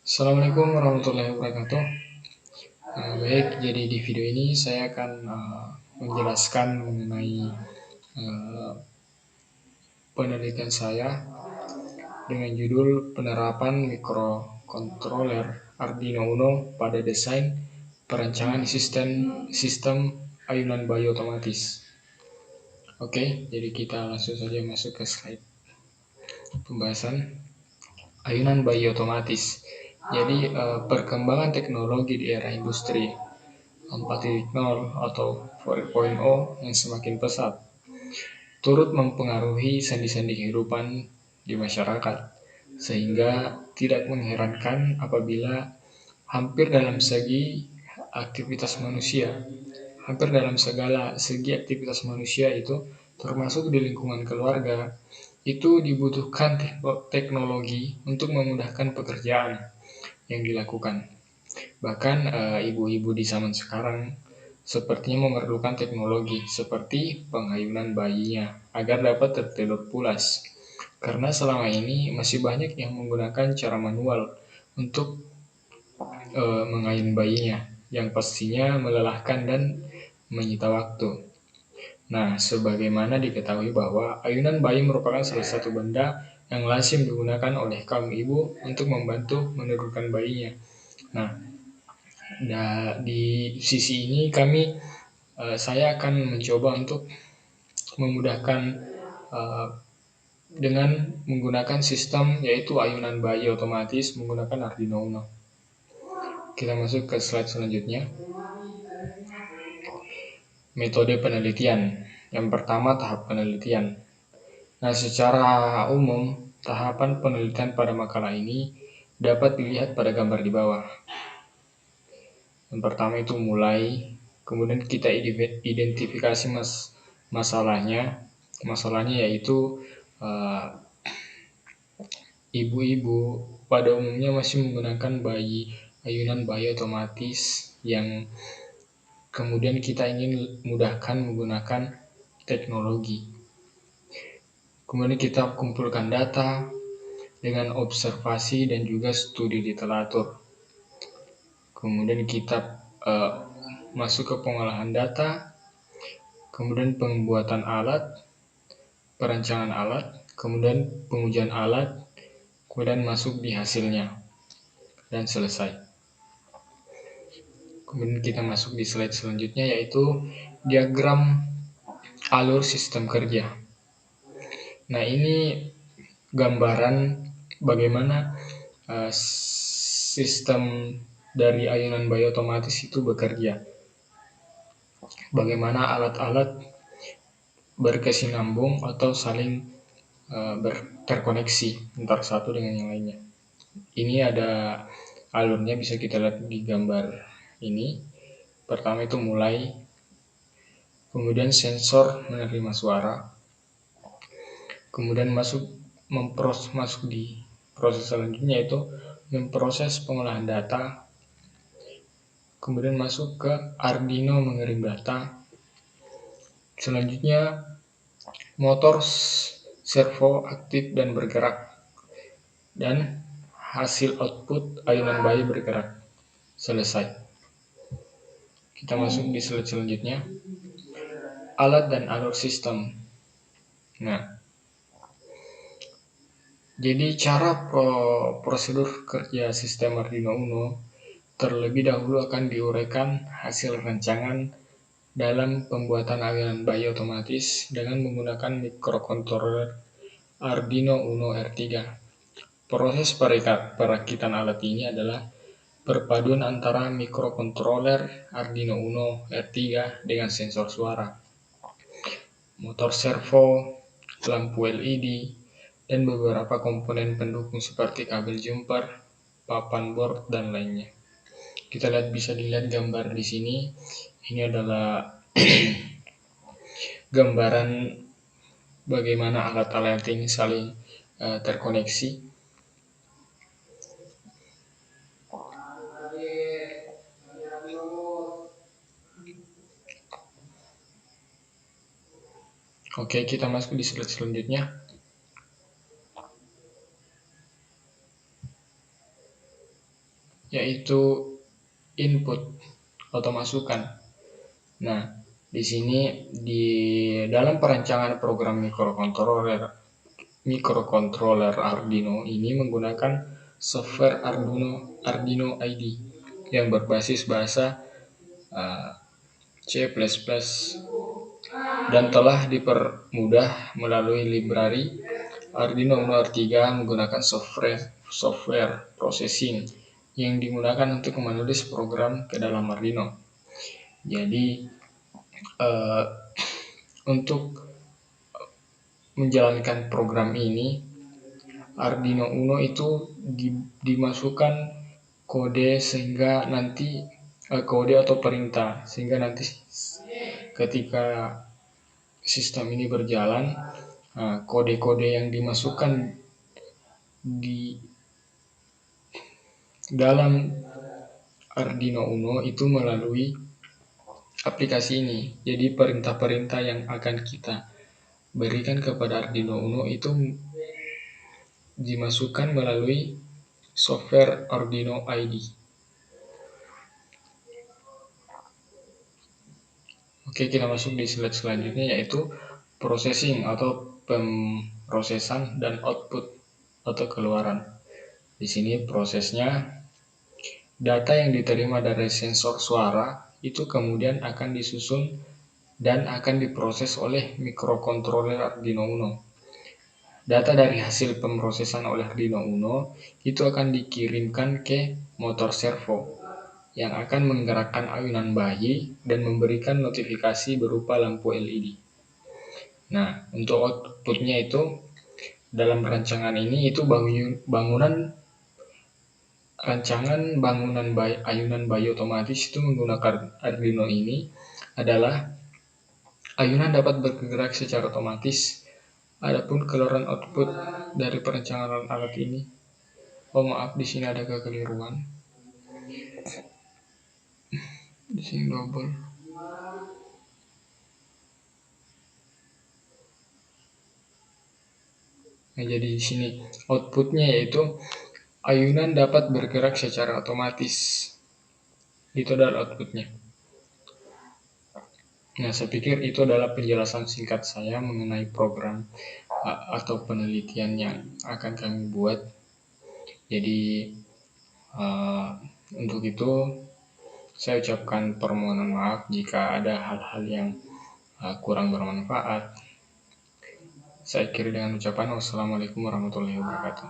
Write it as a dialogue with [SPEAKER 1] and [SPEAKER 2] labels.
[SPEAKER 1] Assalamualaikum warahmatullahi wabarakatuh. Baik, jadi di video ini saya akan menjelaskan mengenai uh, penelitian saya dengan judul penerapan mikrokontroler Arduino Uno pada desain perancangan sistem ayunan bayi otomatis. Oke, jadi kita langsung saja masuk ke slide pembahasan ayunan bayi otomatis. Jadi perkembangan teknologi di era industri 4.0 atau 4.0 yang semakin pesat turut mempengaruhi sendi-sendi kehidupan di masyarakat, sehingga tidak mengherankan apabila hampir dalam segi aktivitas manusia, hampir dalam segala segi aktivitas manusia itu, termasuk di lingkungan keluarga, itu dibutuhkan teknologi untuk memudahkan pekerjaan yang dilakukan. Bahkan ibu-ibu di zaman sekarang sepertinya memerlukan teknologi seperti pengayunan bayinya agar dapat tertidur pulas. Karena selama ini masih banyak yang menggunakan cara manual untuk mengayun bayinya, yang pastinya melelahkan dan menyita waktu. Nah, sebagaimana diketahui bahwa ayunan bayi merupakan salah satu benda yang lazim digunakan oleh kaum ibu untuk membantu menurunkan bayinya. Nah, di sisi ini saya akan mencoba untuk memudahkan dengan menggunakan sistem yaitu ayunan bayi otomatis menggunakan Arduino Uno. Kita masuk ke slide selanjutnya. Metode penelitian. Yang pertama, tahap penelitian. Nah, secara umum, tahapan penelitian pada makalah ini dapat dilihat pada gambar di bawah. Yang pertama itu mulai, kemudian kita identifikasi masalahnya. Masalahnya yaitu ibu-ibu pada umumnya masih menggunakan ayunan bayi otomatis yang kemudian kita ingin mudahkan menggunakan teknologi. Kemudian kita kumpulkan data dengan observasi dan juga studi literatur. Kemudian kita masuk ke pengolahan data, kemudian pembuatan alat, perancangan alat, kemudian pengujian alat, kemudian masuk di hasilnya, dan selesai. Kemudian kita masuk di slide selanjutnya yaitu diagram alur sistem kerja. Nah, ini gambaran bagaimana sistem dari ayunan bayi otomatis itu bekerja. Bagaimana alat-alat berkesinambung atau saling terkoneksi antara satu dengan yang lainnya. Ini ada alurnya, bisa kita lihat di gambar ini. Pertama itu mulai, kemudian sensor menerima suara, kemudian masuk di proses selanjutnya yaitu memproses pengolahan data, kemudian masuk ke Arduino mengirim data, selanjutnya motor servo aktif dan bergerak, dan hasil output ayunan bayi bergerak. Selesai. Kita masuk di slide selanjutnya, alat dan alur sistem. Nah, jadi cara prosedur kerja sistem Arduino Uno terlebih dahulu akan diuraikan hasil rancangan dalam pembuatan ayunan bayi otomatis dengan menggunakan mikrokontroler Arduino Uno R3. Proses perakitan alat ini adalah perpaduan antara mikrokontroler Arduino Uno R3 dengan sensor suara, motor servo, lampu LED, dan beberapa komponen pendukung seperti kabel jumper, papan board, dan lainnya. Kita bisa dilihat gambar di sini. Ini adalah gambaran bagaimana alat-alat ini saling terkoneksi. Oke, kita masuk di slide selanjutnya. yaitu input atau masukan. Nah, di sini di dalam perancangan program mikrokontroler Arduino ini menggunakan software Arduino IDE yang berbasis bahasa C++ dan telah dipermudah melalui library Arduino Uno R3 menggunakan software processing yang digunakan untuk menulis program ke dalam Arduino. Jadi untuk menjalankan program ini, Arduino Uno itu dimasukkan kode sehingga nanti kode atau perintah sehingga nanti ketika sistem ini berjalan, kode-kode yang dimasukkan di dalam Arduino Uno itu melalui aplikasi ini. Jadi perintah-perintah yang akan kita berikan kepada Arduino Uno itu dimasukkan melalui software Arduino IDE. Oke, kita masuk di slide selanjutnya, yaitu processing atau pemrosesan dan output atau keluaran. Di sini prosesnya, data yang diterima dari sensor suara itu kemudian akan disusun dan akan diproses oleh mikrokontroler Arduino Uno. Data dari hasil pemrosesan oleh Arduino Uno itu akan dikirimkan ke motor servo yang akan menggerakkan ayunan bayi dan memberikan notifikasi berupa lampu LED. Nah, untuk outputnya itu dalam rancangan ini itu ayunan bayi otomatis itu menggunakan Arduino ini adalah ayunan dapat bergerak secara otomatis. Adapun keluaran output dari perencanaan alat ini, maaf, di sini ada kekeliruan. Di sini double. Nah, jadi di sini outputnya yaitu ayunan dapat bergerak secara otomatis. Itu adalah outputnya. Nah, saya pikir itu adalah penjelasan singkat saya mengenai program atau penelitian yang akan kami buat. Jadi untuk itu saya ucapkan permohonan maaf jika ada hal-hal yang kurang bermanfaat. Saya akhiri dengan ucapan wassalamualaikum warahmatullahi wabarakatuh.